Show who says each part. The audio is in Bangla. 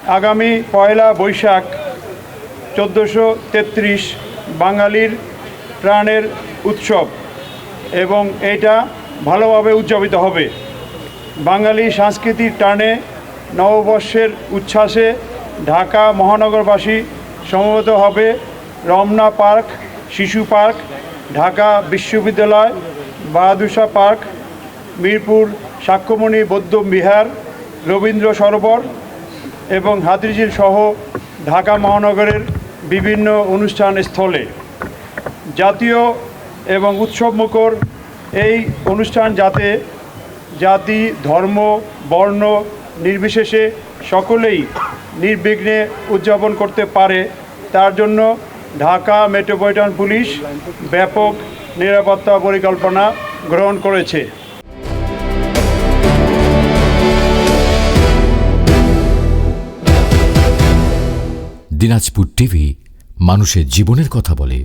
Speaker 1: আগামী পয়লা বৈশাখ 1433 বাঙালির প্রাণের উৎসব এবং এটা ভালোভাবে উদযাপিত হবে। বাঙালি সংস্কৃতির টানে নববর্ষের উচ্ছ্বাসে ঢাকা মহানগরবাসী সমবেত হবে রমনা পার্ক, শিশু পার্ক, ঢাকা বিশ্ববিদ্যালয়, বাহাদুর শাহ পার্ক, মিরপুর সাক্ষ্যমণি বৌদ্ধ বিহার, রবীন্দ্র সরোবর এবং হাতিরঝিল সহ ঢাকা মহানগরের বিভিন্ন অনুষ্ঠান স্থলে। জাতীয় এবং উৎসবমুখর এই অনুষ্ঠান যাতে জাতি, ধর্ম, বর্ণ নির্বিশেষে সকলেই নির্বিঘ্নে উদযাপন করতে পারে তার জন্য ঢাকা মেট্রোপলিটন পুলিশ ব্যাপক নিরাপত্তা পরিকল্পনা গ্রহণ করেছে।
Speaker 2: দিনাজপুর টিভি মানুষের জীবনের কথা বলে।